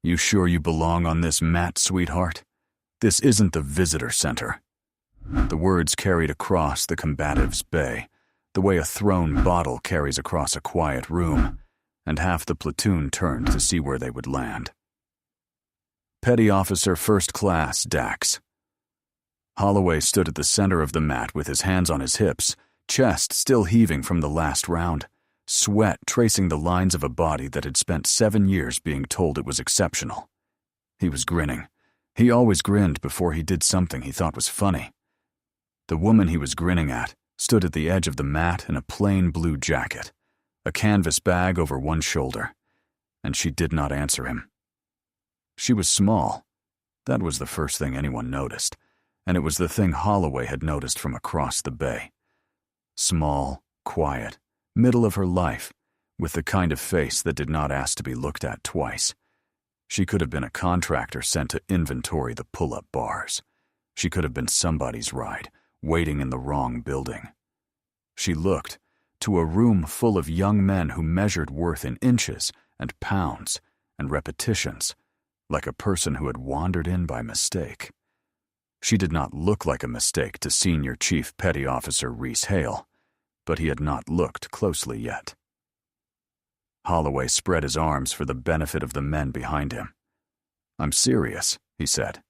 "You sure you belong on this mat, sweetheart? This isn't the visitor center." The words carried across the combative's bay, the way a thrown bottle carries across a quiet room, and half the platoon turned to see where they would land. Petty Officer First Class Dax. Holloway stood at the center of the mat with his hands on his hips, chest still heaving from the last round, sweat tracing the lines of a body that had spent 7 years being told it was exceptional. He was grinning. He always grinned before he did something he thought was funny. The woman he was grinning at stood at the edge of the mat in a plain blue jacket, a canvas bag over one shoulder, and she did not answer him. She was small. That was the first thing anyone noticed, and it was the thing Holloway had noticed from across the bay. Small, quiet, middle of her life, with the kind of face that did not ask to be looked at twice. She could have been a contractor sent to inventory the pull-up bars. She could have been somebody's ride, waiting in the wrong building. She looked to a room full of young men who measured worth in inches and pounds and repetitions, like a person who had wandered in by mistake. She did not look like a mistake to Senior Chief Petty Officer Reese Hale, but he had not looked closely yet. Holloway spread his arms for the benefit of the men behind him. "I'm serious," he said.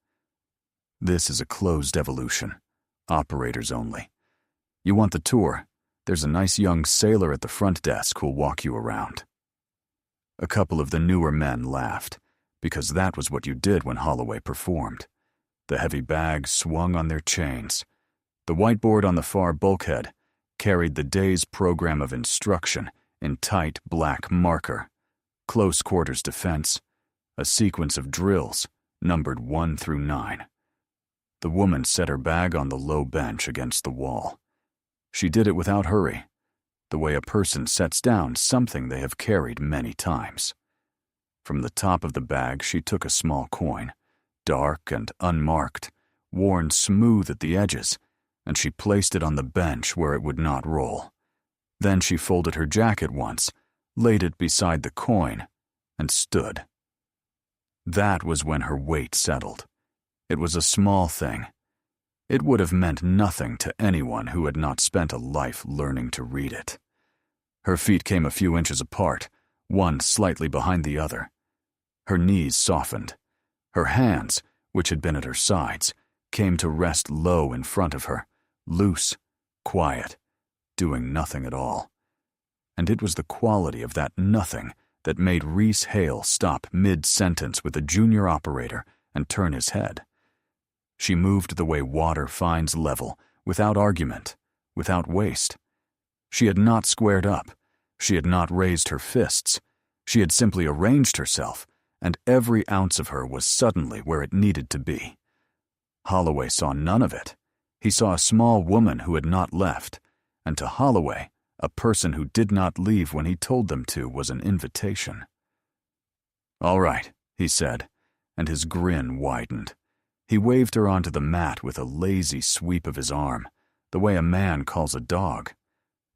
"This is a closed evolution. Operators only. You want the tour? There's a nice young sailor at the front desk who'll walk you around." A couple of the newer men laughed, because that was what you did when Holloway performed. The heavy bags swung on their chains. The whiteboard on the far bulkhead carried the day's program of instruction in tight black marker, close quarters defense, a sequence of drills numbered 1 through 9. The woman set her bag on the low bench against the wall. She did it without hurry, the way a person sets down something they have carried many times. From the top of the bag she took a small coin, dark and unmarked, worn smooth at the edges, and she placed it on the bench where it would not roll. Then she folded her jacket once, laid it beside the coin, and stood. That was when her weight settled. It was a small thing. It would have meant nothing to anyone who had not spent a life learning to read it. Her feet came a few inches apart, one slightly behind the other. Her knees softened. Her hands, which had been at her sides, came to rest low in front of her, loose, quiet, doing nothing at all. And it was the quality of that nothing that made Reese Hale stop mid-sentence with a junior operator and turn his head. She moved the way water finds level, without argument, without waste. She had not squared up. She had not raised her fists. She had simply arranged herself, and every ounce of her was suddenly where it needed to be. Holloway saw none of it. He saw a small woman who had not left, and to Holloway, a person who did not leave when he told them to was an invitation. "All right," he said, and his grin widened. He waved her onto the mat with a lazy sweep of his arm, the way a man calls a dog.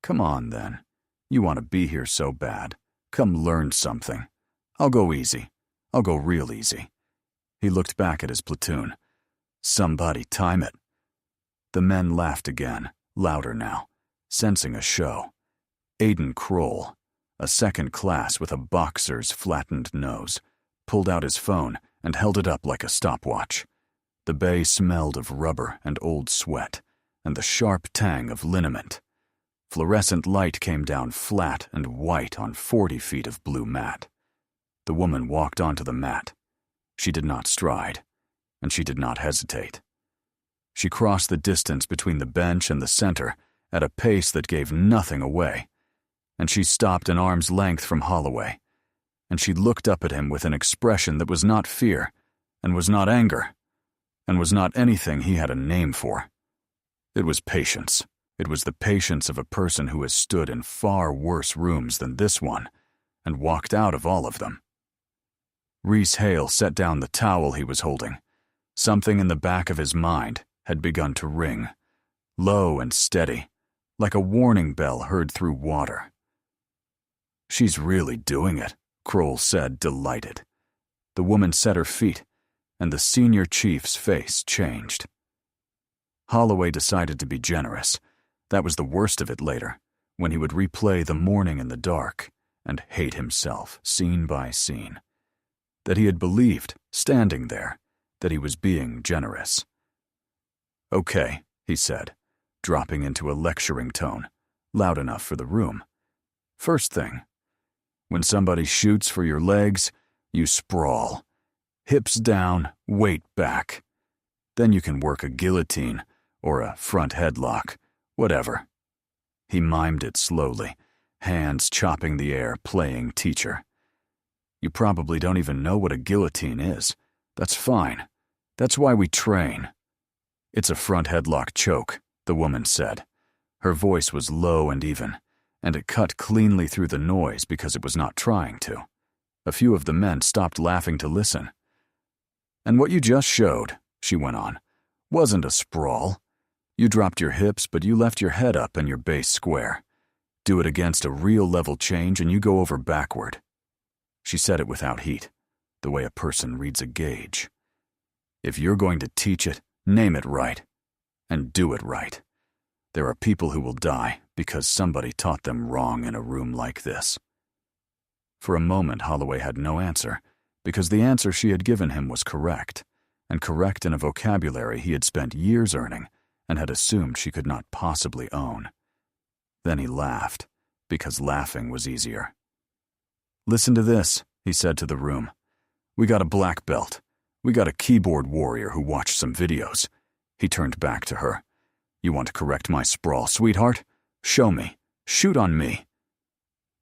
"Come on, then. You want to be here so bad. Come learn something. I'll go easy. I'll go real easy." He looked back at his platoon. "Somebody time it." The men laughed again, louder now, sensing a show. Aiden Kroll, a second class with a boxer's flattened nose, pulled out his phone and held it up like a stopwatch. The bay smelled of rubber and old sweat, and the sharp tang of liniment. Fluorescent light came down flat and white on 40 feet of blue mat. The woman walked onto the mat. She did not stride, and she did not hesitate. She crossed the distance between the bench and the center at a pace that gave nothing away, and she stopped an arm's length from Holloway, and she looked up at him with an expression that was not fear, and was not anger, and was not anything he had a name for. It was patience. It was the patience of a person who has stood in far worse rooms than this one, and walked out of all of them. Reese Hale set down the towel he was holding. Something in the back of his mind had begun to ring, low and steady, like a warning bell heard through water. "She's really doing it," Kroll said, delighted. The woman set her feet, and the senior chief's face changed. Holloway decided to be generous. That was the worst of it later, when he would replay the morning in the dark and hate himself scene by scene. That he had believed, standing there, that he was being generous. "Okay," he said, dropping into a lecturing tone, loud enough for the room. "First thing, when somebody shoots for your legs, you sprawl. Hips down, weight back. Then you can work a guillotine or a front headlock, whatever." He mimed it slowly, hands chopping the air, playing teacher. "You probably don't even know what a guillotine is. That's fine. That's why we train." "It's a front headlock choke," the woman said. Her voice was low and even, and it cut cleanly through the noise because it was not trying to. A few of the men stopped laughing to listen. "And what you just showed," she went on, "wasn't a sprawl. You dropped your hips, but you left your head up and your base square. Do it against a real level change and you go over backward." She said it without heat, the way a person reads a gauge. "If you're going to teach it, name it right. And do it right. There are people who will die because somebody taught them wrong in a room like this." For a moment, Holloway had no answer, because the answer she had given him was correct, and correct in a vocabulary he had spent years earning and had assumed she could not possibly own. Then he laughed, because laughing was easier. "Listen to this," he said to the room. "We got a black belt. We got a keyboard warrior who watched some videos." He turned back to her. "You want to correct my sprawl, sweetheart? Show me. Shoot on me."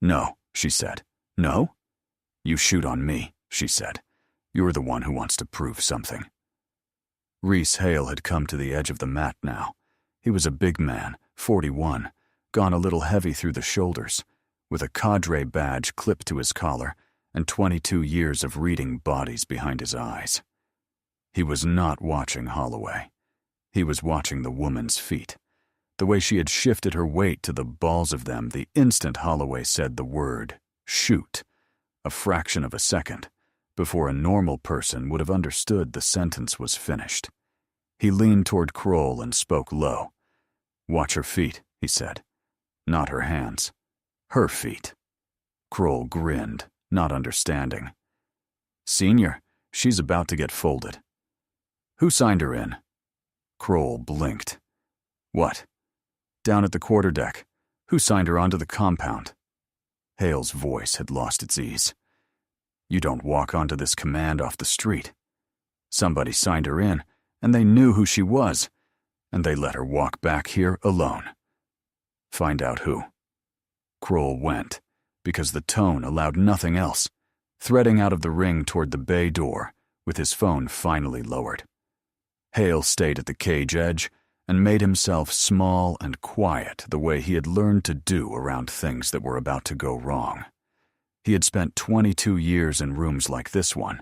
"No," she said. "No?" "You shoot on me," she said. "You're the one who wants to prove something." Reese Hale had come to the edge of the mat now. He was a big man, 41, gone a little heavy through the shoulders, with a cadre badge clipped to his collar and 22 years of reading bodies behind his eyes. He was not watching Holloway. He was watching the woman's feet, the way she had shifted her weight to the balls of them the instant Holloway said the word, shoot, a fraction of a second, before a normal person would have understood the sentence was finished. He leaned toward Kroll and spoke low. "Watch her feet," he said. "Not her hands. Her feet." Kroll grinned, not understanding. "Senior, she's about to get folded." "Who signed her in?" Kroll blinked. "What?" "Down at the quarterdeck. Who signed her onto the compound?" Hale's voice had lost its ease. "You don't walk onto this command off the street. Somebody signed her in, and they knew who she was, and they let her walk back here alone. Find out who." Kroll went, because the tone allowed nothing else, threading out of the ring toward the bay door, with his phone finally lowered. Hale stayed at the cage edge and made himself small and quiet the way he had learned to do around things that were about to go wrong. He had spent 22 years in rooms like this one.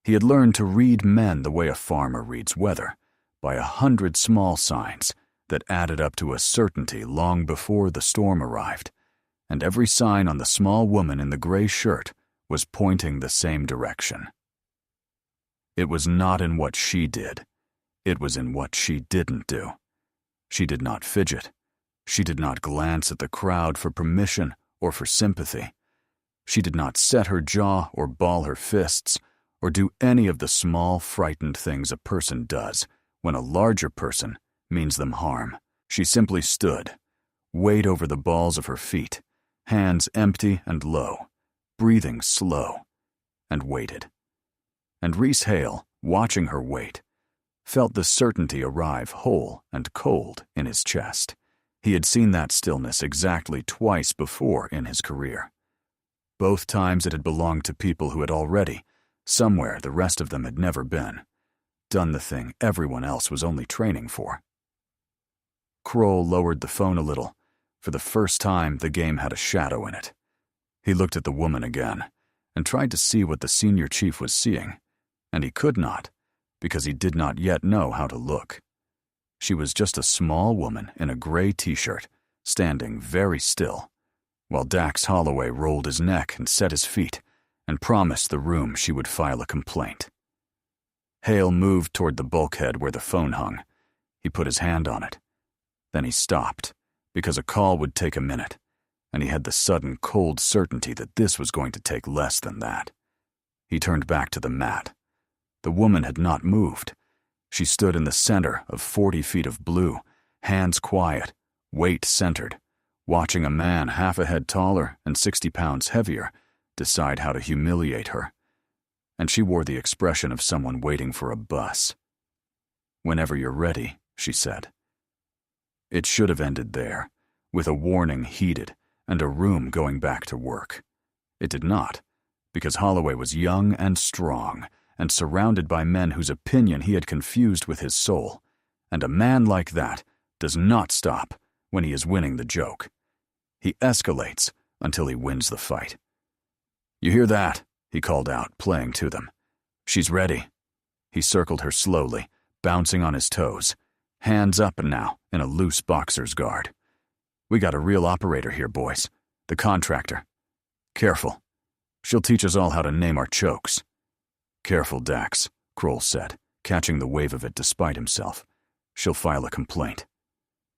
He had learned to read men the way a farmer reads weather, by 100 small signs that added up to a certainty long before the storm arrived, and every sign on the small woman in the gray shirt was pointing the same direction. It was not in what she did. It was in what she didn't do. She did not fidget. She did not glance at the crowd for permission or for sympathy. She did not set her jaw or ball her fists or do any of the small, frightened things a person does when a larger person means them harm. She simply stood, weight over the balls of her feet, hands empty and low, breathing slow, and waited. And Reese Hale, watching her wait, felt the certainty arrive whole and cold in his chest. He had seen that stillness exactly twice before in his career. Both times it had belonged to people who had already, somewhere the rest of them had never been, done the thing everyone else was only training for. Kroll lowered the phone a little. For the first time, the game had a shadow in it. He looked at the woman again and tried to see what the senior chief was seeing, and he could not, because he did not yet know how to look. She was just a small woman in a gray t-shirt, standing very still, while Dax Holloway rolled his neck and set his feet and promised the room she would file a complaint. Hale moved toward the bulkhead where the phone hung. He put his hand on it. Then he stopped, because a call would take a minute, and he had the sudden cold certainty that this was going to take less than that. He turned back to the mat. The woman had not moved. She stood in the center of 40 feet of blue, hands quiet, weight centered, watching a man half a head taller and 60 pounds heavier decide how to humiliate her. And she wore the expression of someone waiting for a bus. "Whenever you're ready," she said. It should have ended there, with a warning heeded and a room going back to work. It did not, because Holloway was young and strong and surrounded by men whose opinion he had confused with his soul, and a man like that does not stop when he is winning the joke. He escalates until he wins the fight. "You hear that?" he called out, playing to them. "She's ready." He circled her slowly, bouncing on his toes, hands up and now in a loose boxer's guard. "We got a real operator here, boys. The contractor. Careful. She'll teach us all how to name our chokes." "Careful, Dax," Kroll said, catching the wave of it despite himself. "She'll file a complaint."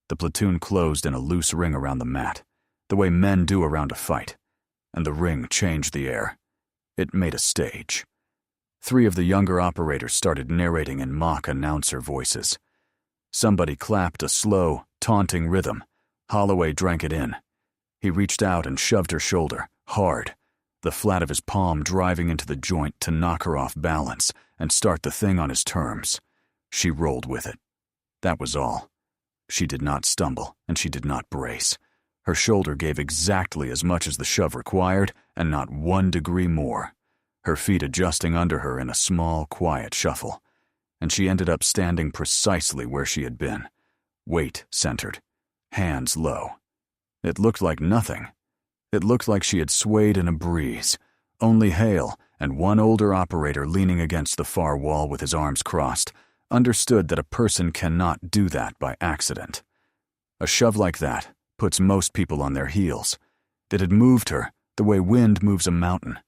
The platoon closed in a loose ring around the mat, the way men do around a fight, and the ring changed the air. It made a stage. 3 of the younger operators started narrating in mock announcer voices. Somebody clapped a slow, taunting rhythm. Holloway drank it in. He reached out and shoved her shoulder, hard, the flat of his palm driving into the joint to knock her off balance and start the thing on his terms. She rolled with it. That was all. She did not stumble, and she did not brace. Her shoulder gave exactly as much as the shove required, and not 1 degree more, her feet adjusting under her in a small, quiet shuffle. And she ended up standing precisely where she had been, weight centered, hands low. It looked like nothing. It looked like she had swayed in a breeze. Only Hale, and 1 older operator leaning against the far wall with his arms crossed, understood that a person cannot do that by accident. A shove like that puts most people on their heels. It had moved her the way wind moves a mountain.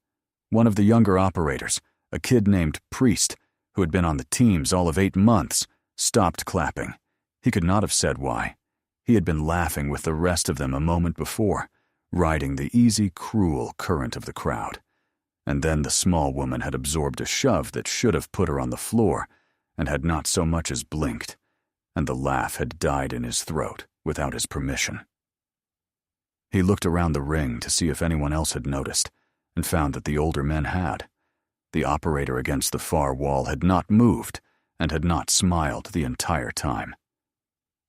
One of the younger operators, a kid named Priest, who had been on the teams all of 8 months, stopped clapping. He could not have said why. He had been laughing with the rest of them a moment before, riding the easy, cruel current of the crowd. And then the small woman had absorbed a shove that should have put her on the floor, and had not so much as blinked, and the laugh had died in his throat without his permission. He looked around the ring to see if anyone else had noticed, and found that the older men had. The operator against the far wall had not moved, and had not smiled the entire time.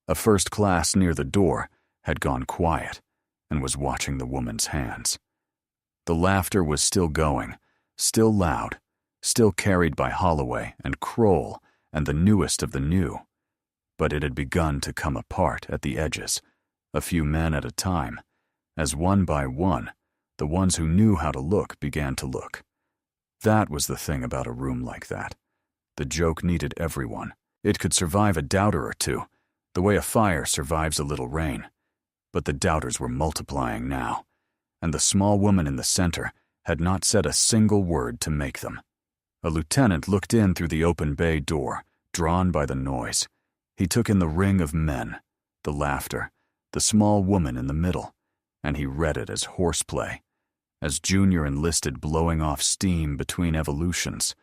A first class near the door had gone quiet, and was watching the woman's hands. The laughter was still going, still loud, still carried by Holloway and Kroll and the newest of the new, but it had begun to come apart at the edges, a few men at a time, as one by one, the ones who knew how to look began to look. That was the thing about a room like that. The joke needed everyone. It could survive a doubter or two, the way a fire survives a little rain. But the doubters were multiplying now, and the small woman in the center had not said a single word to make them. A lieutenant looked in through the open bay door, drawn by the noise. He took in the ring of men, the laughter, the small woman in the middle, and he read it as horseplay, as junior enlisted blowing off steam between evolutions.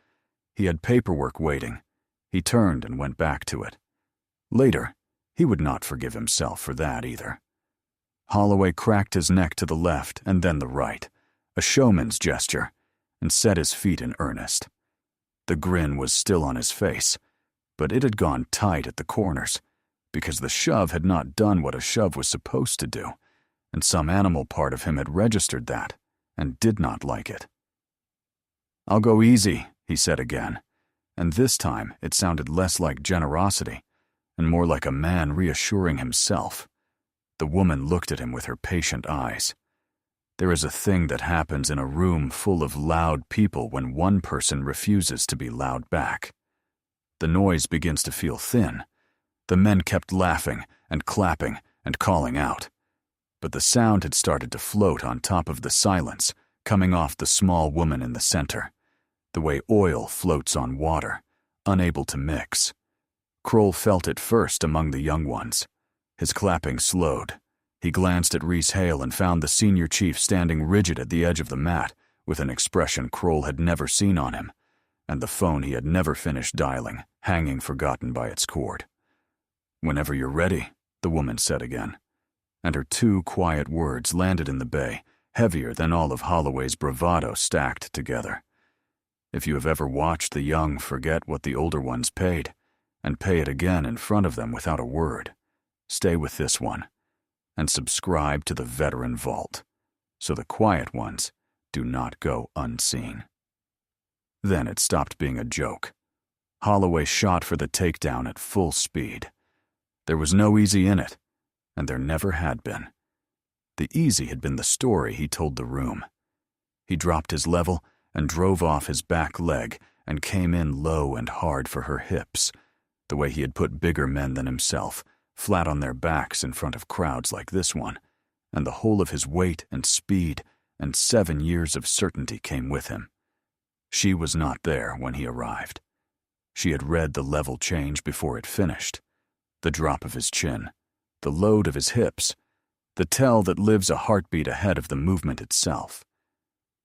He had paperwork waiting. He turned and went back to it. Later, he would not forgive himself for that either. Holloway cracked his neck to the left and then the right, a showman's gesture, and set his feet in earnest. The grin was still on his face, but it had gone tight at the corners, because the shove had not done what a shove was supposed to do, and some animal part of him had registered that, and did not like it. "I'll go easy," he said again, and this time it sounded less like generosity, and more like a man reassuring himself. The woman looked at him with her patient eyes. There is a thing that happens in a room full of loud people when one person refuses to be loud back. The noise begins to feel thin. The men kept laughing and clapping and calling out. But the sound had started to float on top of the silence, coming off the small woman in the center, the way oil floats on water, unable to mix. Kroll felt it first among the young ones. His clapping slowed. He glanced at Rhys Hale and found the senior chief standing rigid at the edge of the mat with an expression Kroll had never seen on him, and the phone he had never finished dialing, hanging forgotten by its cord. "Whenever you're ready," the woman said again, and her two quiet words landed in the bay, heavier than all of Holloway's bravado stacked together. If you have ever watched the young forget what the older ones paid, and pay it again in front of them without a word, stay with this one, and subscribe to the Veteran Vault, so the quiet ones do not go unseen. Then it stopped being a joke. Holloway shot for the takedown at full speed. There was no easy in it, and there never had been. The easy had been the story he told the room. He dropped his level and drove off his back leg and came in low and hard for her hips, the way he had put bigger men than himself flat on their backs in front of crowds like this one, and the whole of his weight and speed and 7 years of certainty came with him. She was not there when he arrived. She had read the level change before it finished, the drop of his chin, the load of his hips, the tell that lives a heartbeat ahead of the movement itself.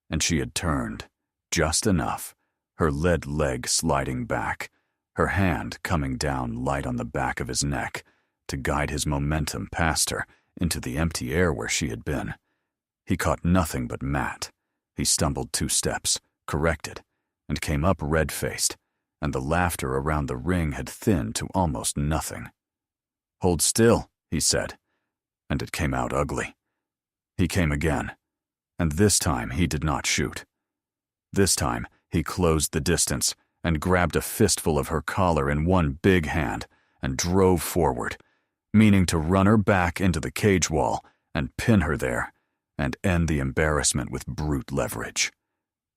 And she had turned, just enough, her lead leg sliding back, her hand coming down light on the back of his neck to guide his momentum past her into the empty air where she had been. He caught nothing but mat. He stumbled 2 steps, corrected, and came up red-faced, and the laughter around the ring had thinned to almost nothing. "Hold still," he said, and it came out ugly. He came again, and this time he did not shoot. This time he closed the distance and grabbed a fistful of her collar in one big hand and drove forward, meaning to run her back into the cage wall and pin her there and end the embarrassment with brute leverage.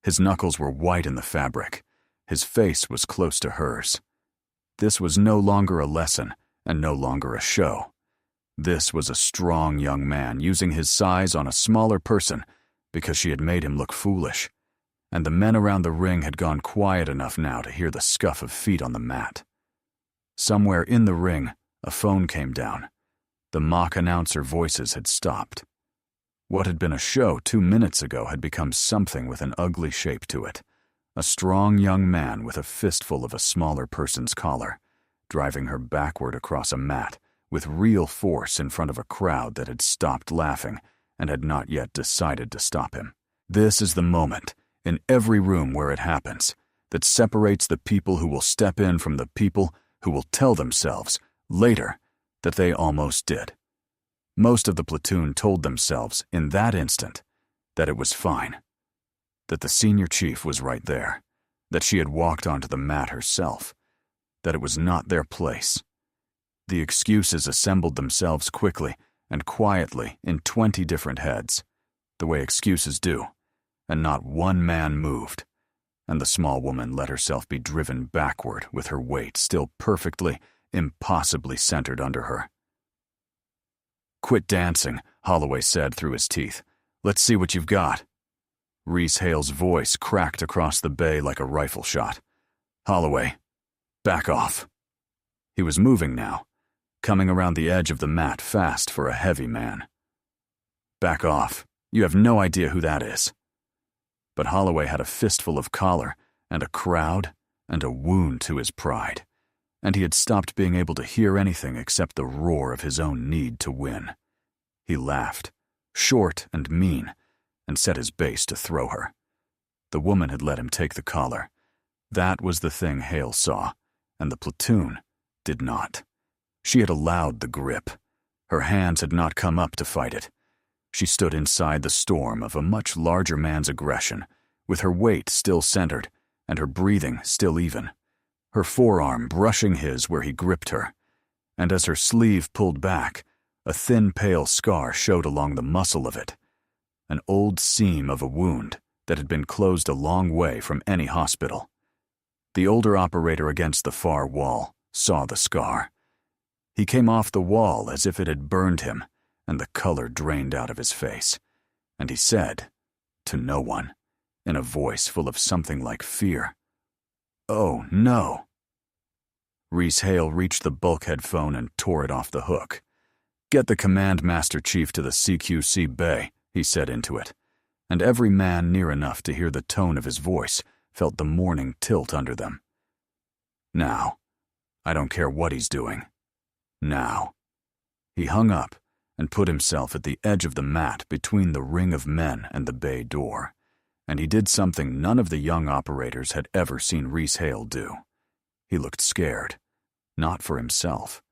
His knuckles were white in the fabric. His face was close to hers. This was no longer a lesson and no longer a show. This was a strong young man using his size on a smaller person because she had made him look foolish, and the men around the ring had gone quiet enough now to hear the scuff of feet on the mat. Somewhere in the ring, a phone came down. The mock announcer voices had stopped. What had been a show 2 minutes ago had become something with an ugly shape to it. A strong young man with a fistful of a smaller person's collar, driving her backward across a mat with real force in front of a crowd that had stopped laughing and had not yet decided to stop him. This is the moment, in every room where it happens, that separates the people who will step in from the people who will tell themselves, later, that they almost did. Most of the platoon told themselves, in that instant, that it was fine, that the senior chief was right there, that she had walked onto the mat herself, that it was not their place. The excuses assembled themselves quickly and quietly in 20 different heads, the way excuses do, and not one man moved, and the small woman let herself be driven backward with her weight still perfectly, impossibly centered under her. "Quit dancing," Holloway said through his teeth. "Let's see what you've got." Rhys Hale's voice cracked across the bay like a rifle shot. "Holloway, back off." He was moving now, coming around the edge of the mat fast for a heavy man. "Back off. You have no idea who that is." But Holloway had a fistful of collar and a crowd and a wound to his pride, and he had stopped being able to hear anything except the roar of his own need to win. He laughed, short and mean, and set his base to throw her. The woman had let him take the collar. That was the thing Hale saw, and the platoon did not. She had allowed the grip. Her hands had not come up to fight it. She stood inside the storm of a much larger man's aggression, with her weight still centered and her breathing still even, her forearm brushing his where he gripped her, and as her sleeve pulled back, a thin pale scar showed along the muscle of it, an old seam of a wound that had been closed a long way from any hospital. The older operator against the far wall saw the scar. He came off the wall as if it had burned him, and the color drained out of his face, and he said, to no one, in a voice full of something like fear. "Oh, no." Reese Hale reached the bulkhead phone and tore it off the hook. "Get the Command Master Chief to the CQC bay," he said into it, and every man near enough to hear the tone of his voice felt the morning tilt under them. "Now. I don't care what he's doing. Now." He hung up and put himself at the edge of the mat between the ring of men and the bay door, and he did something none of the young operators had ever seen Reese Hale do. He looked scared, not for himself.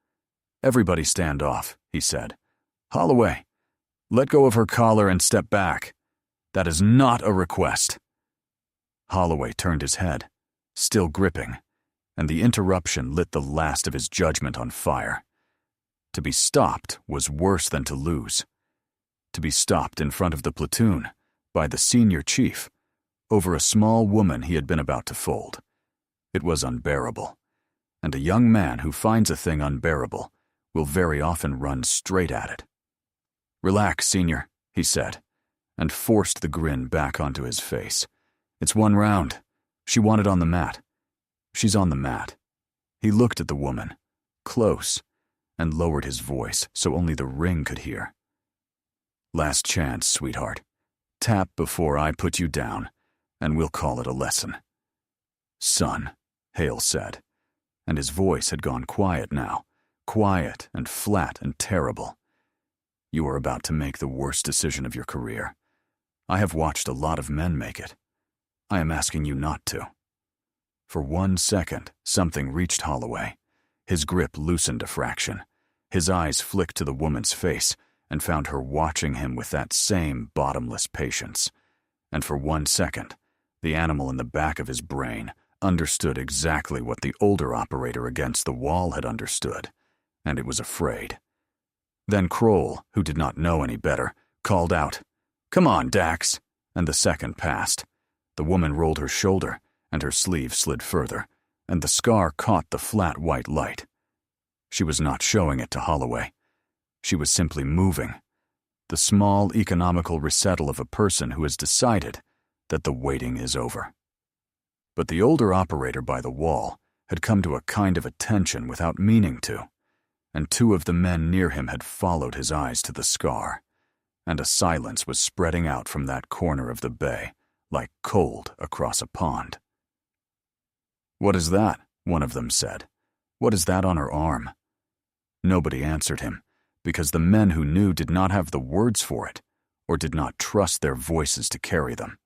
"Everybody stand off," he said. "Holloway, let go of her collar and step back. That is not a request." Holloway turned his head, still gripping, and the interruption lit the last of his judgment on fire. To be stopped was worse than to lose. To be stopped in front of the platoon, by the senior chief, over a small woman he had been about to fold. It was unbearable, and a young man who finds a thing unbearable will very often run straight at it. "Relax, Senior," he said, and forced the grin back onto his face. "It's one round. She wanted on the mat. She's on the mat." He looked at the woman, close, and lowered his voice so only the ring could hear. "Last chance, sweetheart. Tap before I put you down, and we'll call it a lesson." "Son," Hale said, and his voice had gone quiet now, quiet and flat and terrible. "You are about to make the worst decision of your career. I have watched a lot of men make it. I am asking you not to." For 1 second, something reached Holloway. His grip loosened a fraction. His eyes flicked to the woman's face and found her watching him with that same bottomless patience. And for 1 second, the animal in the back of his brain understood exactly what the older operator against the wall had understood, and it was afraid. Then Kroll, who did not know any better, called out, "Come on, Dax," and the second passed. The woman rolled her shoulder, and her sleeve slid further, and the scar caught the flat white light. She was not showing it to Holloway. She was simply moving, the small economical resettle of a person who has decided that the waiting is over. But the older operator by the wall had come to a kind of attention without meaning to, and 2 of the men near him had followed his eyes to the scar, and a silence was spreading out from that corner of the bay, like cold across a pond. "What is that?" one of them said. "What is that on her arm?" Nobody answered him, because the men who knew did not have the words for it, or did not trust their voices to carry them.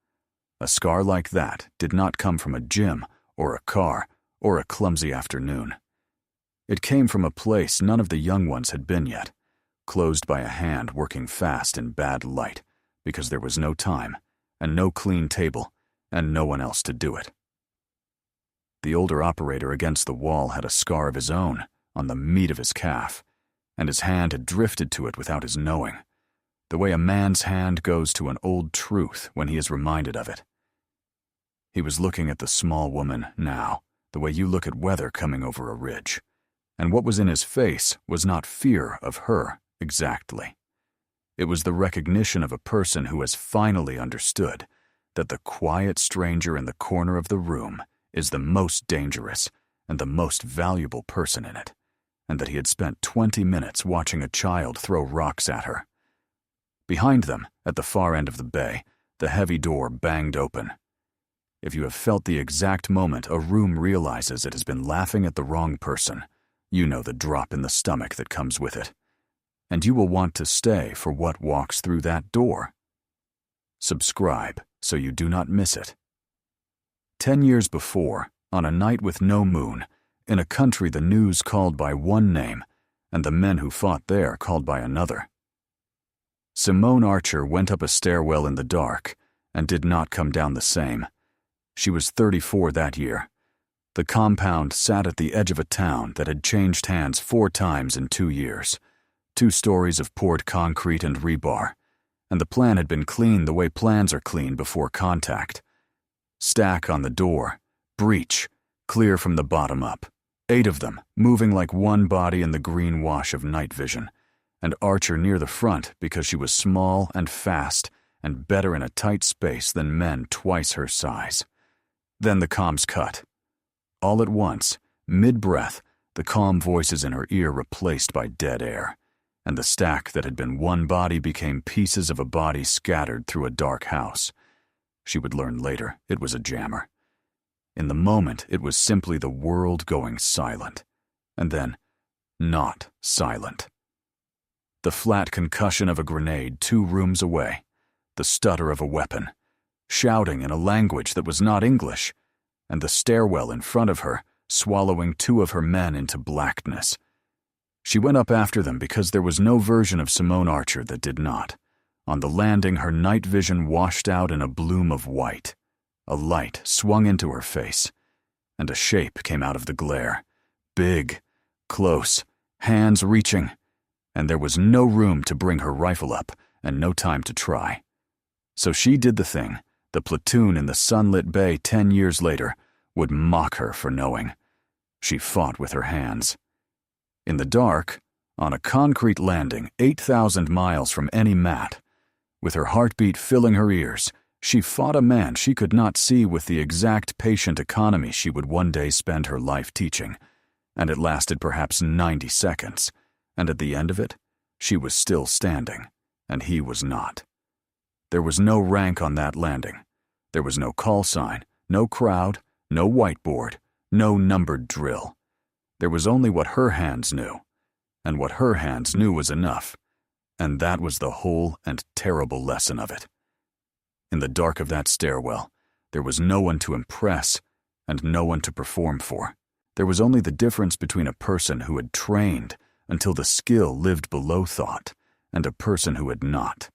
A scar like that did not come from a gym, or a car, or a clumsy afternoon. It came from a place none of the young ones had been yet, closed by a hand working fast in bad light, because there was no time, and no clean table, and no one else to do it. The older operator against the wall had a scar of his own, on the meat of his calf, and his hand had drifted to it without his knowing, the way a man's hand goes to an old truth when he is reminded of it. He was looking at the small woman now, the way you look at weather coming over a ridge, and what was in his face was not fear of her exactly. It was the recognition of a person who has finally understood that the quiet stranger in the corner of the room is the most dangerous and the most valuable person in it, and that he had spent 20 minutes watching a child throw rocks at her. Behind them, at the far end of the bay, the heavy door banged open. If you have felt the exact moment a room realizes it has been laughing at the wrong person, you know the drop in the stomach that comes with it. And you will want to stay for what walks through that door. Subscribe so you do not miss it. 10 years before, on a night with no moon, in a country the news called by one name, and the men who fought there called by another. Simone Archer went up a stairwell in the dark, and did not come down the same. She was 34 that year. The compound sat at the edge of a town that had changed hands 4 times in 2 years. 2 stories of poured concrete and rebar, and the plan had been cleaned the way plans are cleaned before contact. Stack on the door, breach, clear from the bottom up. 8 of them, moving like one body in the green wash of night vision, and Archer near the front because she was small and fast and better in a tight space than men twice her size. Then the comms cut. All at once, mid-breath, the calm voices in her ear replaced by dead air, and the stack that had been one body became pieces of a body scattered through a dark house. She would learn later it was a jammer. In the moment, it was simply the world going silent, and then not silent. The flat concussion of a grenade 2 rooms away, the stutter of a weapon, shouting in a language that was not English, and the stairwell in front of her swallowing 2 of her men into blackness. She went up after them because there was no version of Simone Archer that did not. On the landing, her night vision washed out in a bloom of white. A light swung into her face, and a shape came out of the glare. Big, close, hands reaching, and there was no room to bring her rifle up and no time to try. So she did the thing the platoon in the sunlit bay 10 years later would mock her for knowing. She fought with her hands. In the dark, on a concrete landing 8,000 miles from any mat, with her heartbeat filling her ears, she fought a man she could not see with the exact patient economy she would one day spend her life teaching, and it lasted perhaps 90 seconds, and at the end of it, she was still standing, and he was not. There was no rank on that landing. There was no call sign, no crowd, no whiteboard, no numbered drill. There was only what her hands knew, and what her hands knew was enough, and that was the whole and terrible lesson of it. In the dark of that stairwell, there was no one to impress and no one to perform for. There was only the difference between a person who had trained until the skill lived below thought and a person who had not.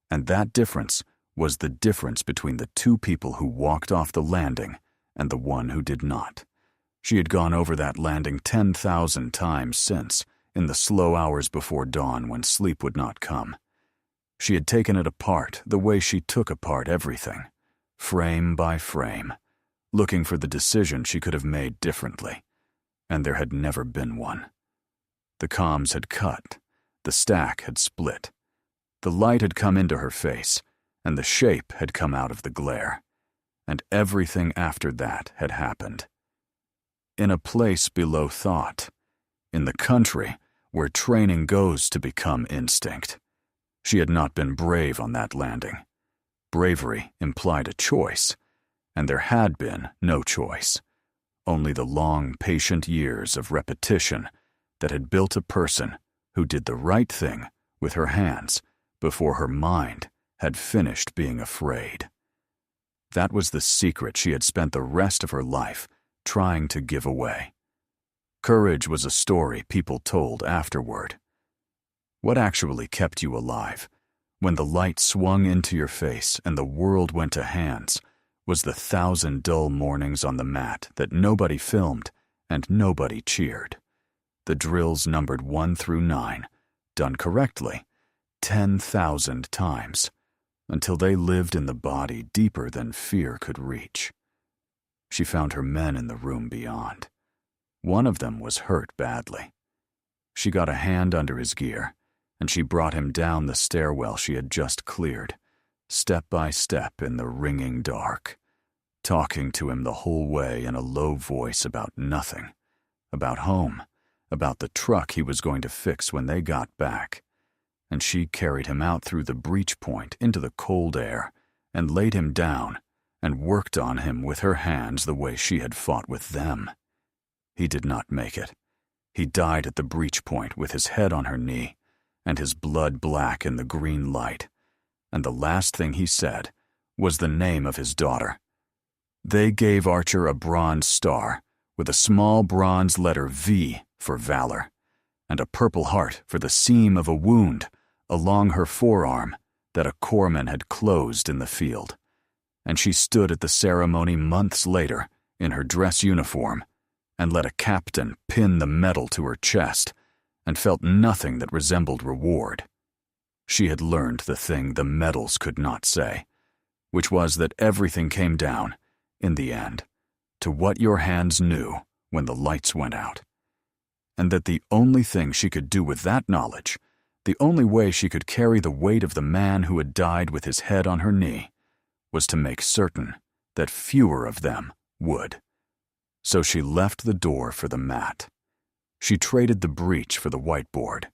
And that difference was the difference between the 2 people who walked off the landing and the one who did not. She had gone over that landing 10,000 times since, in the slow hours before dawn when sleep would not come. She had taken it apart the way she took apart everything, frame by frame, looking for the decision she could have made differently, and there had never been one. The comms had cut, the stack had split, the light had come into her face, and the shape had come out of the glare, and everything after that had happened. In a place below thought, in the country where training goes to become instinct. She had not been brave on that landing. Bravery implied a choice, and there had been no choice, only the long, patient years of repetition that had built a person who did the right thing with her hands before her mind had finished being afraid. That was the secret she had spent the rest of her life trying to give away. Courage was a story people told afterward. What actually kept you alive, when the light swung into your face and the world went to hands, was the 1,000 dull mornings on the mat that nobody filmed and nobody cheered. The drills numbered 1 through 9, done correctly, 10,000 times, until they lived in the body deeper than fear could reach. She found her men in the room beyond. One of them was hurt badly. She got a hand under his gear, and she brought him down the stairwell she had just cleared, step by step in the ringing dark, talking to him the whole way in a low voice about nothing, about home, about the truck he was going to fix when they got back. And she carried him out through the breach point into the cold air and laid him down and worked on him with her hands the way she had fought with them. He did not make it. He died at the breach point with his head on her knee and his blood black in the green light, and the last thing he said was the name of his daughter. They gave Archer a bronze star with a small bronze letter V for valor, and a purple heart for the seam of a wound along her forearm that a corpsman had closed in the field. And she stood at the ceremony months later in her dress uniform and let a captain pin the medal to her chest and felt nothing that resembled reward. She had learned the thing the medals could not say, which was that everything came down, in the end, to what your hands knew when the lights went out, and that the only thing she could do with that knowledge, The only way she could carry the weight of the man who had died with his head on her knee was to make certain that fewer of them would. So she left the door for the mat. She traded the breach for the whiteboard.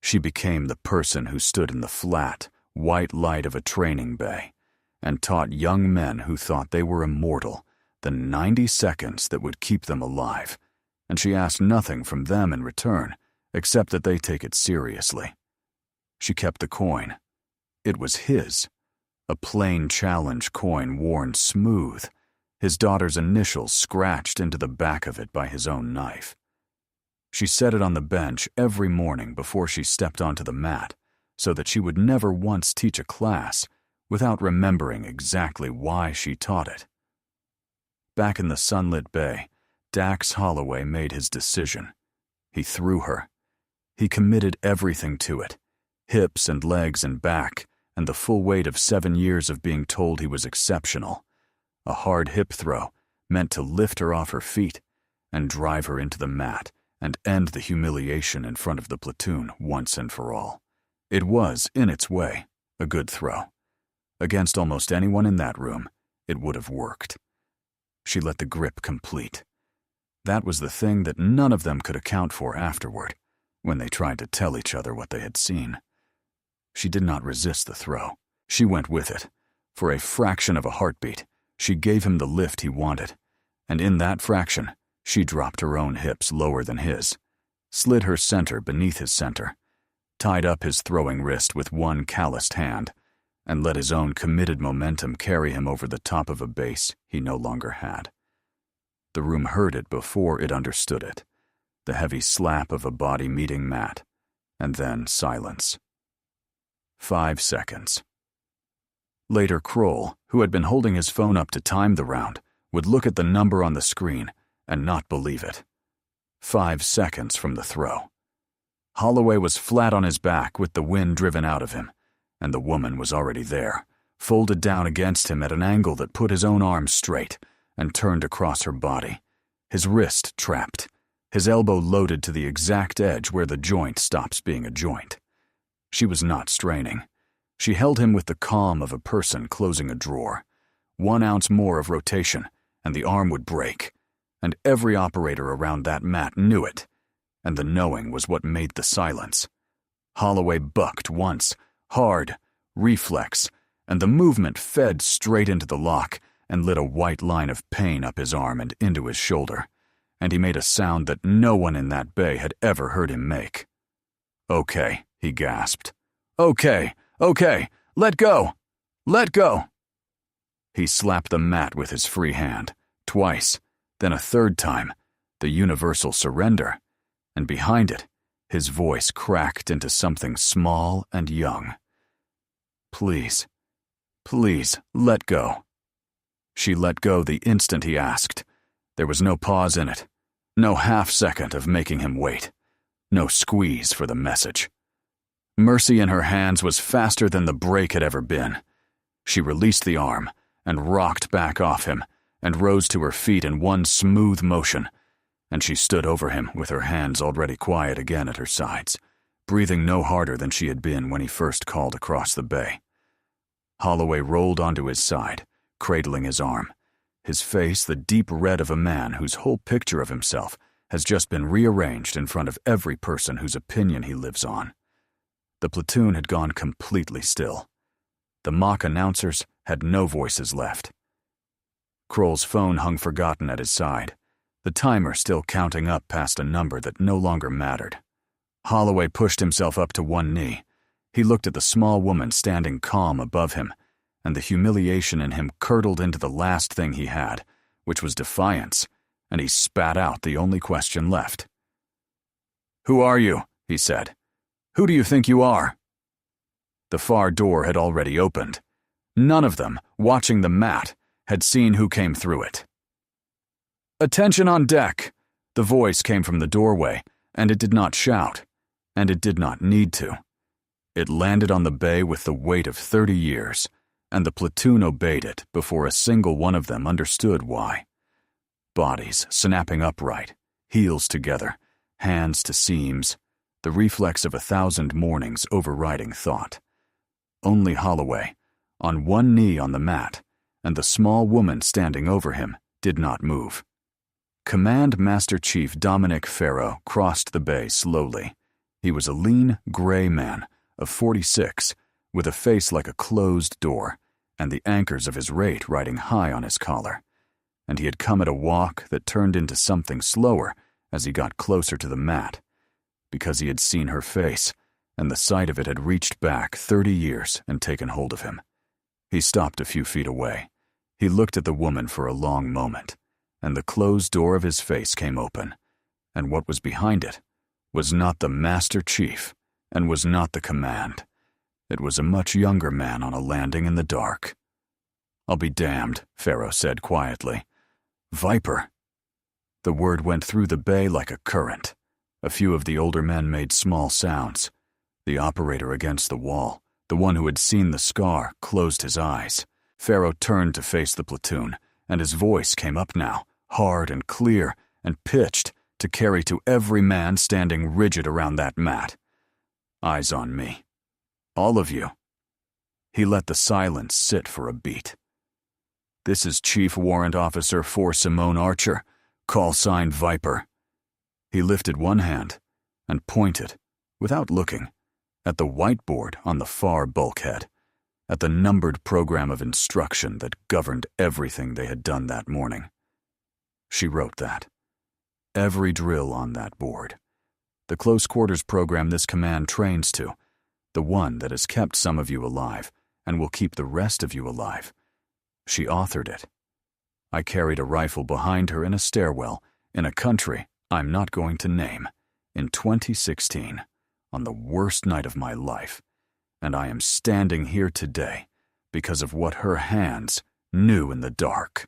She became the person who stood in the flat, white light of a training bay and taught young men who thought they were immortal the 90 seconds that would keep them alive, and she asked nothing from them in return except that they take it seriously. She kept the coin. It was his, a plain challenge coin worn smooth, his daughter's initials scratched into the back of it by his own knife. She set it on the bench every morning before she stepped onto the mat so that she would never once teach a class without remembering exactly why she taught it. Back in the sunlit bay, Dax Holloway made his decision. He threw her. He committed everything to it, hips and legs and back, and the full weight of 7 years of being told he was exceptional. A hard hip throw meant to lift her off her feet and drive her into the mat and end the humiliation in front of the platoon once and for all. It was, in its way, a good throw. Against almost anyone in that room, it would have worked. She let the grip complete. That was the thing that none of them could account for afterward, when they tried to tell each other what they had seen. She did not resist the throw. She went with it. For a fraction of a heartbeat, she gave him the lift he wanted, and in that fraction, she dropped her own hips lower than his, slid her center beneath his center, tied up his throwing wrist with one calloused hand, and let his own committed momentum carry him over the top of a base he no longer had. The room heard it before it understood it, the heavy slap of a body meeting mat, and then silence. 5 seconds. Later, Kroll, who had been holding his phone up to time the round, would look at the number on the screen and not believe it. 5 seconds from the throw. Holloway was flat on his back with the wind driven out of him, and the woman was already there, folded down against him at an angle that put his own arm straight and turned across her body, his wrist trapped, his elbow loaded to the exact edge where the joint stops being a joint. She was not straining. She held him with the calm of a person closing a drawer. 1 ounce more of rotation, and the arm would break, and every operator around that mat knew it, and the knowing was what made the silence. Holloway bucked once, hard, reflex, and the movement fed straight into the lock and lit a white line of pain up his arm and into his shoulder, and he made a sound that no one in that bay had ever heard him make. "Okay," he gasped. "Okay, okay, let go! Let go!" He slapped the mat with his free hand, twice, then a third time, the universal surrender, and behind it, his voice cracked into something small and young. "Please, please, let go." She let go the instant he asked. There was no pause in it, no half-second of making him wait, no squeeze for the message. Mercy in her hands was faster than the break had ever been. She released the arm and rocked back off him and rose to her feet in one smooth motion, and she stood over him with her hands already quiet again at her sides, breathing no harder than she had been when he first called across the bay. Holloway rolled onto his side, cradling his arm, his face the deep red of a man whose whole picture of himself has just been rearranged in front of every person whose opinion he lives on. The platoon had gone completely still. The mock announcers had no voices left. Kroll's phone hung forgotten at his side, the timer still counting up past a number that no longer mattered. Holloway pushed himself up to one knee. He looked at the small woman standing calm above him, and the humiliation in him curdled into the last thing he had, which was defiance, and he spat out the only question left. "Who are you?" he said. "Who do you think you are?" The far door had already opened. None of them, watching the mat, had seen who came through it. "Attention on deck!" The voice came from the doorway, and it did not shout, and it did not need to. It landed on the bay with the weight of 30 years, and the platoon obeyed it before a single one of them understood why. Bodies snapping upright, heels together, hands to seams, the reflex of 1,000 mornings overriding thought. Only Holloway, on one knee on the mat, and the small woman standing over him, did not move. Command Master Chief Dominic Farrow crossed the bay slowly. He was a lean, gray man of 46, with a face like a closed door, and the anchors of his rate riding high on his collar. And he had come at a walk that turned into something slower as he got closer to the mat, because he had seen her face, and the sight of it had reached back 30 years and taken hold of him. He stopped a few feet away. He looked at the woman for a long moment, and the closed door of his face came open, and what was behind it was not the Master Chief, and was not the command. It was a much younger man on a landing in the dark. "I'll be damned," Farrow said quietly. "Viper." The word went through the bay like a current. A few of the older men made small sounds. The operator against the wall, the one who had seen the scar, closed his eyes. Farrow turned to face the platoon, and his voice came up now, hard and clear and pitched, to carry to every man standing rigid around that mat. "Eyes on me. All of you." He let the silence sit for a beat. "This is Chief Warrant Officer for Simone Archer, call sign Viper." He lifted one hand and pointed, without looking, at the whiteboard on the far bulkhead, at the numbered program of instruction that governed everything they had done that morning. She wrote that. Every drill on that board. The close quarters program this command trains to, the one that has kept some of you alive and will keep the rest of you alive. She authored it. I carried a rifle behind her in a stairwell in a country I'm not going to name, in 2016, on the worst night of my life, and I am standing here today because of what her hands knew in the dark.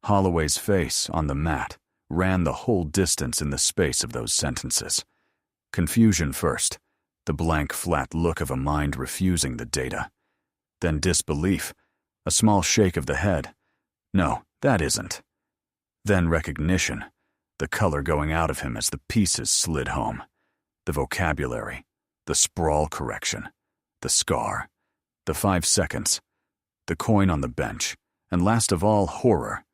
Holloway's face on the mat ran the whole distance in the space of those sentences. Confusion first, the blank, flat look of a mind refusing the data. Then disbelief, a small shake of the head. No, that isn't. Then recognition, the color going out of him as the pieces slid home. The vocabulary, the sprawl correction, the scar, the 5 seconds, the coin on the bench, and last of all, horror.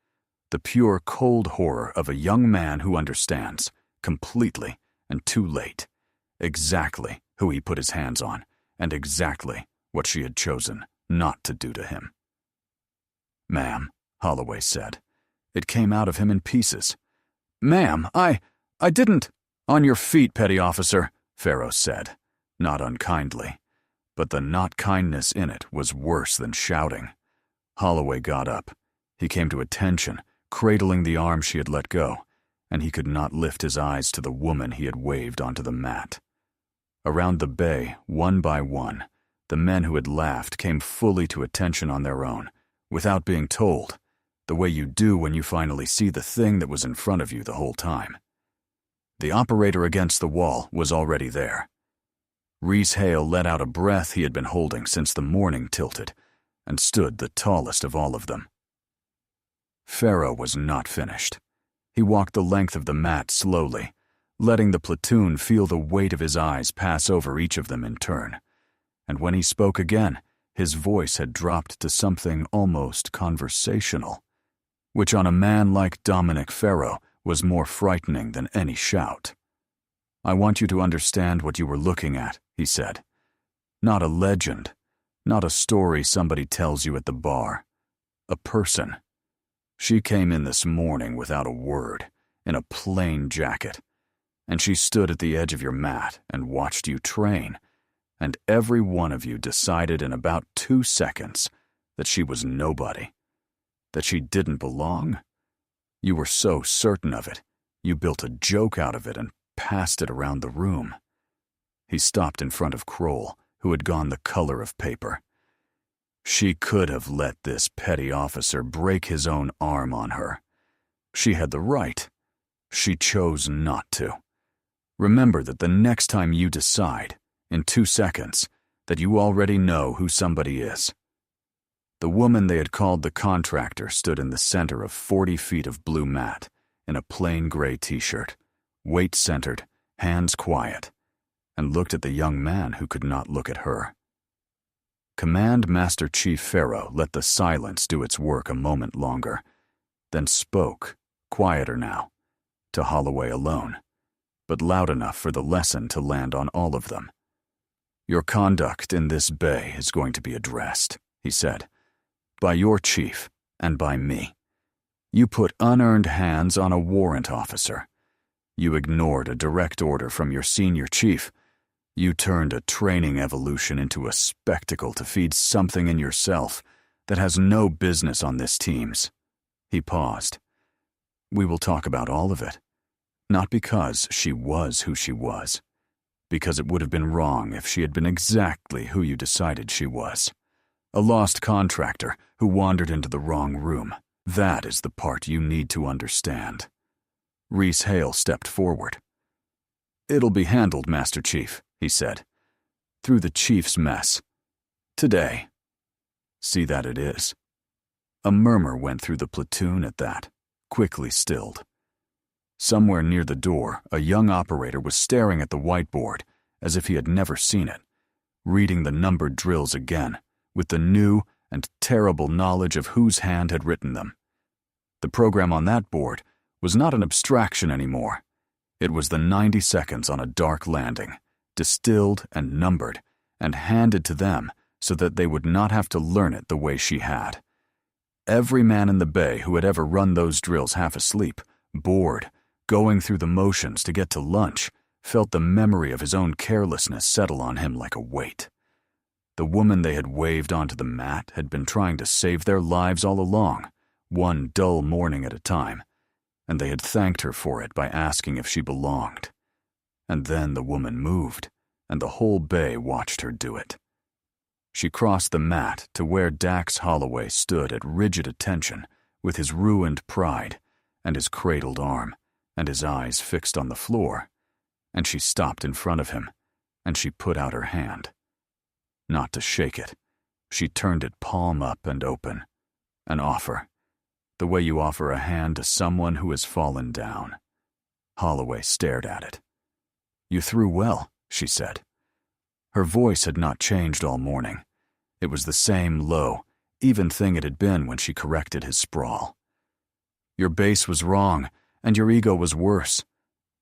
The pure, cold horror of a young man who understands, completely and too late, exactly who he put his hands on, and exactly what she had chosen not to do to him. "Ma'am," Holloway said. It came out of him in pieces. "Ma'am, I didn't—" "On your feet, petty officer," Farrow said, not unkindly, but the not-kindness in it was worse than shouting. Holloway got up. He came to attention, cradling the arm she had let go, and he could not lift his eyes to the woman he had waved onto the mat. Around the bay, one by one, the men who had laughed came fully to attention on their own, without being told, the way you do when you finally see the thing that was in front of you the whole time. The operator against the wall was already there. Reese Hale let out a breath he had been holding since the morning tilted, and stood the tallest of all of them. Farrow was not finished. He walked the length of the mat slowly, letting the platoon feel the weight of his eyes pass over each of them in turn. And when he spoke again, his voice had dropped to something almost conversational, which on a man like Dominic Farrow was more frightening than any shout. "I want you to understand what you were looking at," he said. "Not a legend, not a story somebody tells you at the bar. A person. She came in this morning without a word, in a plain jacket, and she stood at the edge of your mat and watched you train, and every one of you decided in about 2 seconds that she was nobody, that she didn't belong. You were so certain of it, you built a joke out of it and passed it around the room." He stopped in front of Kroll, who had gone the color of paper. "She could have let this petty officer break his own arm on her. She had the right. She chose not to. Remember that the next time you decide, in 2 seconds, that you already know who somebody is." The woman they had called the contractor stood in the center of 40 feet of blue mat, in a plain gray t-shirt, weight centered, hands quiet, and looked at the young man who could not look at her. Command Master Chief Pharaoh let the silence do its work a moment longer, then spoke, quieter now, to Holloway alone, but loud enough for the lesson to land on all of them. "Your conduct in this bay is going to be addressed," he said, "by your chief and by me. You put unearned hands on a warrant officer. You ignored a direct order from your senior chief. You turned a training evolution into a spectacle to feed something in yourself that has no business on this team's." He paused. "We will talk about all of it. Not because she was who she was, because it would have been wrong if she had been exactly who you decided she was. A lost contractor who wandered into the wrong room. That is the part you need to understand." Reese Hale stepped forward. "It'll be handled, Master Chief," he said. "Through the chief's mess. Today." "See that it is." A murmur went through the platoon at that, quickly stilled. Somewhere near the door, a young operator was staring at the whiteboard as if he had never seen it, reading the numbered drills again, with the new and terrible knowledge of whose hand had written them. The program on that board was not an abstraction anymore. It was the 90 seconds on a dark landing, distilled and numbered, and handed to them so that they would not have to learn it the way she had. Every man in the bay who had ever run those drills half asleep, bored, going through the motions to get to lunch, felt the memory of his own carelessness settle on him like a weight. The woman they had waved onto the mat had been trying to save their lives all along, one dull morning at a time, and they had thanked her for it by asking if she belonged. And then the woman moved, and the whole bay watched her do it. She crossed the mat to where Dax Holloway stood at rigid attention with his ruined pride and his cradled arm and his eyes fixed on the floor, and she stopped in front of him, and she put out her hand. Not to shake it, she turned it palm up and open. An offer, the way you offer a hand to someone who has fallen down. Holloway stared at it. "You threw well," she said. Her voice had not changed all morning. It was the same low, even thing it had been when she corrected his sprawl. "Your base was wrong, and your ego was worse,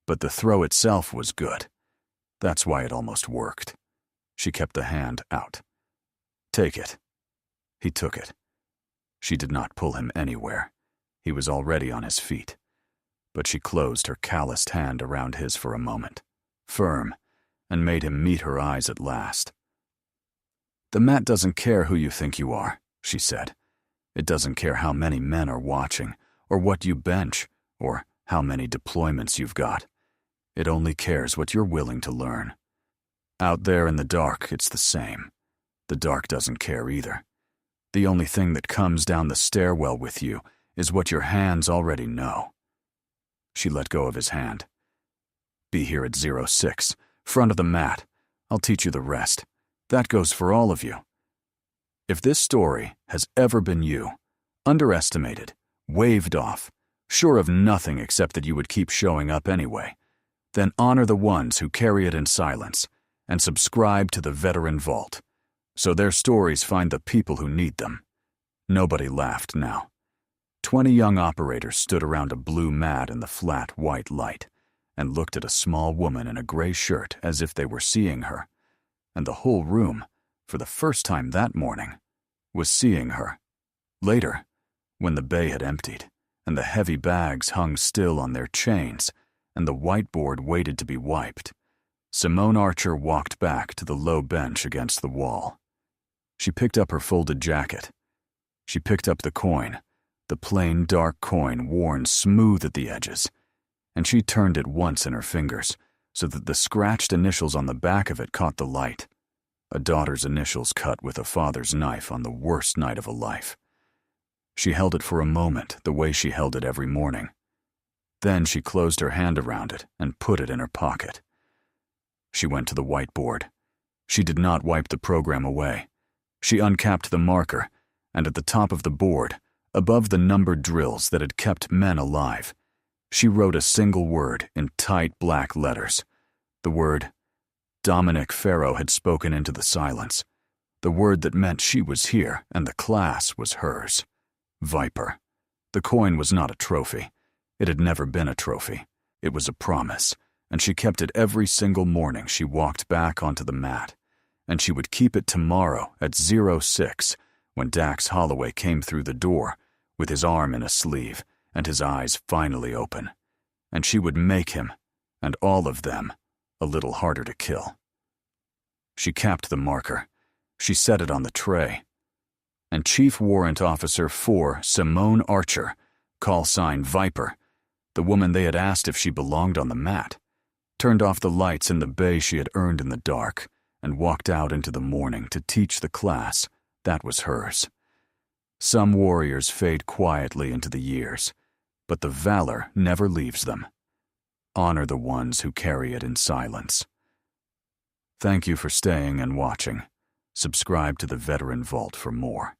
but the throw itself was good. That's why it almost worked." She kept the hand out. "Take it." He took it. She did not pull him anywhere. He was already on his feet. But she closed her calloused hand around his for a moment, firm, and made him meet her eyes at last. "The mat doesn't care who you think you are," she said. "It doesn't care how many men are watching, or what you bench, or how many deployments you've got. It only cares what you're willing to learn. Out there in the dark, it's the same. The dark doesn't care either. The only thing that comes down the stairwell with you is what your hands already know." She let go of his hand. "Be here at 06, front of the mat. I'll teach you the rest. That goes for all of you. If this story has ever been you, underestimated, waved off, sure of nothing except that you would keep showing up anyway, then honor the ones who carry it in silence and subscribe to the Veteran Vault, so their stories find the people who need them." Nobody laughed now. 20 young operators stood around a blue mat in the flat white light and looked at a small woman in a gray shirt as if they were seeing her, and the whole room, for the first time that morning, was seeing her. Later, when the bay had emptied, and the heavy bags hung still on their chains, and the whiteboard waited to be wiped, Simone Archer walked back to the low bench against the wall. She picked up her folded jacket. She picked up the coin, the plain dark coin worn smooth at the edges, and she turned it once in her fingers so that the scratched initials on the back of it caught the light. A daughter's initials cut with a father's knife on the worst night of a life. She held it for a moment the way she held it every morning. Then she closed her hand around it and put it in her pocket. She went to the whiteboard. She did not wipe the program away. She uncapped the marker, and at the top of the board, above the numbered drills that had kept men alive, she wrote a single word in tight black letters. The word Dominic Farrow had spoken into the silence, the word that meant she was here and the class was hers. Viper. The coin was not a trophy. It had never been a trophy. It was a promise, and she kept it every single morning she walked back onto the mat. And she would keep it tomorrow at 06 when Dax Holloway came through the door with his arm in a sleeve and his eyes finally open. And she would make him, and all of them, a little harder to kill. She capped the marker. She set it on the tray. And Chief Warrant Officer 4 Simone Archer, call sign Viper, the woman they had asked if she belonged on the mat, turned off the lights in the bay she had earned in the dark and walked out into the morning to teach the class that was hers. Some warriors fade quietly into the years, but the valor never leaves them. Honor the ones who carry it in silence. Thank you for staying and watching. Subscribe to the Veteran Vault for more.